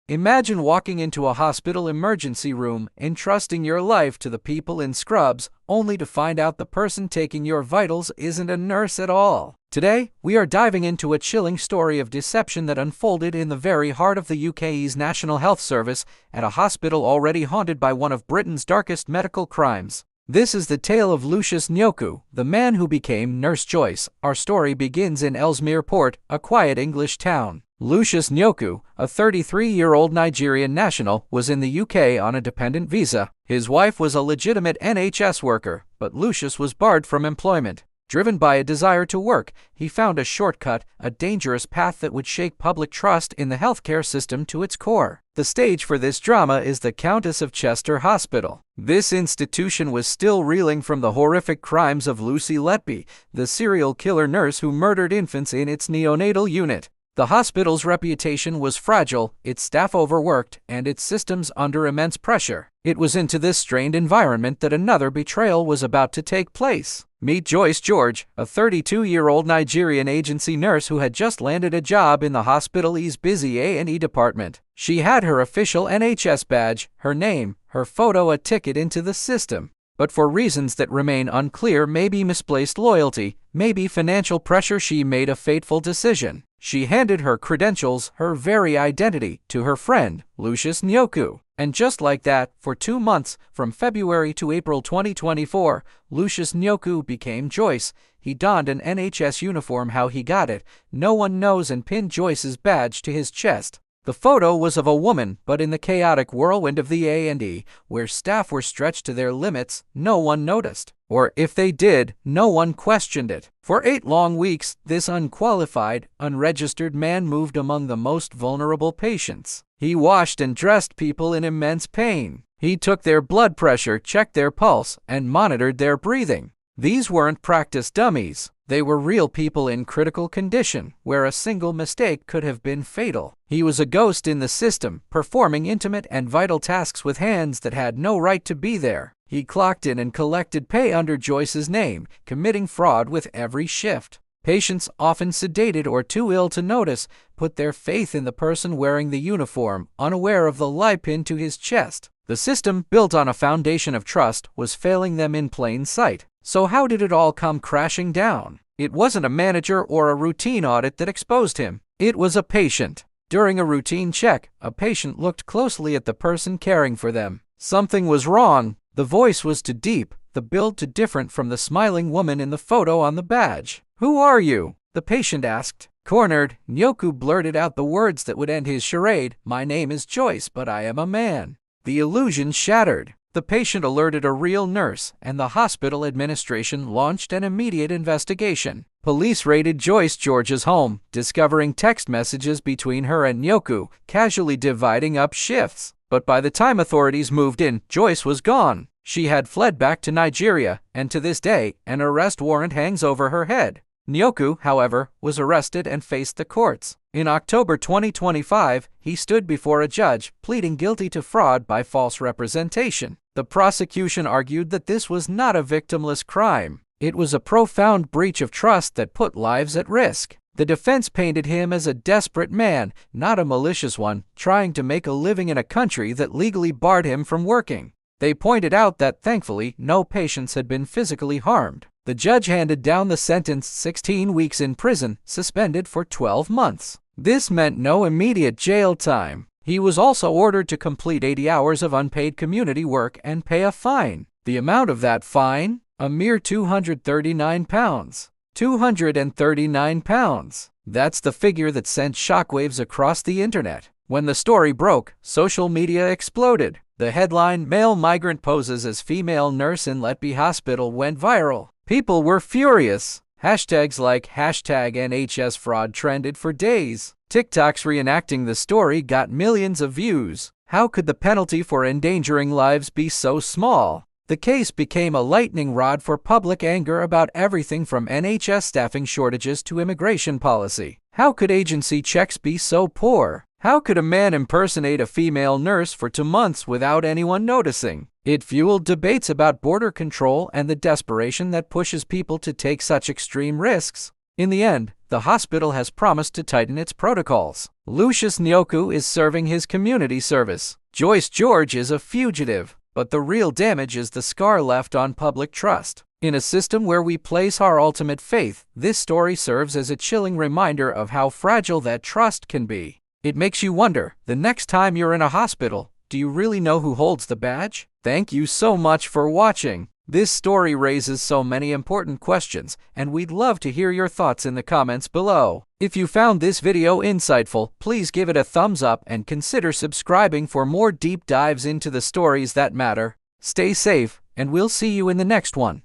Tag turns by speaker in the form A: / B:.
A: Imagine walking into a hospital emergency room, entrusting your life to the people in scrubs, only to find out the person taking your vitals isn't a nurse at all. Today, we are diving into a chilling story of deception that unfolded in the very heart of the UK's National Health Service at a hospital already haunted by one of Britain's darkest medical crimes. This is the tale of Lucius Njoku, the man who became Nurse Joyce. Our story begins in Ellesmere Port, a quiet English town. Lucius Njoku, a 33-year-old Nigerian national, was in the UK on a dependent visa. His wife was a legitimate NHS worker, but Lucius was barred from employment. Driven by a desire to work, he found a shortcut, a dangerous path that would shake public trust in the healthcare system to its core. The stage for this drama is the Countess of Chester Hospital. This institution was still reeling from the horrific crimes of Lucy Letby, the serial killer nurse who murdered infants in its neonatal unit. The hospital's reputation was fragile, its staff overworked, and its systems under immense pressure. It was into this strained environment that another betrayal was about to take place. Meet Joyce George, a 32-year-old Nigerian agency nurse who had just landed a job in the hospital's busy A&E department. She had her official NHS badge, her name, her photo, a ticket into the system. But for reasons that remain unclear, maybe misplaced loyalty, maybe financial pressure, she made a fateful decision. She handed her credentials, her very identity, to her friend, Lucius Njoku. And just like that, for 2 months, from February to April 2024, Lucius Njoku became Joyce. He donned an NHS uniform. How he got it, no one knows, and pinned Joyce's badge to his chest. The photo was of a woman, but in the chaotic whirlwind of the A&E, where staff were stretched to their limits, no one noticed. Or if they did, no one questioned it. For 8 long weeks, this unqualified, unregistered man moved among the most vulnerable patients. He washed and dressed people in immense pain. He took their blood pressure, checked their pulse, and monitored their breathing. These weren't practice dummies. They were real people in critical condition, where a single mistake could have been fatal. He was a ghost in the system, performing intimate and vital tasks with hands that had no right to be there. He clocked in and collected pay under Joyce's name, committing fraud with every shift. Patients, often sedated or too ill to notice, put their faith in the person wearing the uniform, unaware of the lie pinned to his chest. The system, built on a foundation of trust, was failing them in plain sight. So how did it all come crashing down? It wasn't a manager or a routine audit that exposed him. It was a patient. During a routine check, a patient looked closely at the person caring for them. Something was wrong. The voice was too deep, the build too different from the smiling woman in the photo on the badge. "Who are you?" the patient asked. Cornered, Njoku blurted out the words that would end his charade. "My name is Joyce, but I am a man." The illusion shattered. The patient alerted a real nurse, and the hospital administration launched an immediate investigation. Police raided Joyce George's home, discovering text messages between her and Njoku, casually dividing up shifts. But by the time authorities moved in, Joyce was gone. She had fled back to Nigeria, and to this day, an arrest warrant hangs over her head. Njoku, however, was arrested and faced the courts. In October 2025, he stood before a judge, pleading guilty to fraud by false representation. The prosecution argued that this was not a victimless crime. It was a profound breach of trust that put lives at risk. The defense painted him as a desperate man, not a malicious one, trying to make a living in a country that legally barred him from working. They pointed out that, thankfully, no patients had been physically harmed. The judge handed down the sentence: 16 weeks in prison, suspended for 12 months. This meant no immediate jail time. He was also ordered to complete 80 hours of unpaid community work and pay a fine. The amount of that fine? A mere £239. £239. That's the figure that sent shockwaves across the internet. When the story broke, social media exploded. The headline, "Male Migrant Poses as Female Nurse in Letby Hospital," went viral. People were furious. Hashtags like #NHS fraud trended for days. TikToks reenacting the story got millions of views. How could the penalty for endangering lives be so small? The case became a lightning rod for public anger about everything from NHS staffing shortages to immigration policy. How could agency checks be so poor? How could a man impersonate a female nurse for 2 months without anyone noticing? It fueled debates about border control and the desperation that pushes people to take such extreme risks. In the end, the hospital has promised to tighten its protocols. Lucius Nyoku is serving his community service. Joyce George is a fugitive, but the real damage is the scar left on public trust. In a system where we place our ultimate faith, this story serves as a chilling reminder of how fragile that trust can be. It makes you wonder, the next time you're in a hospital, do you really know who holds the badge? Thank you so much for watching. This story raises so many important questions, and we'd love to hear your thoughts in the comments below. If you found this video insightful, please give it a thumbs up and consider subscribing for more deep dives into the stories that matter. Stay safe, and we'll see you in the next one.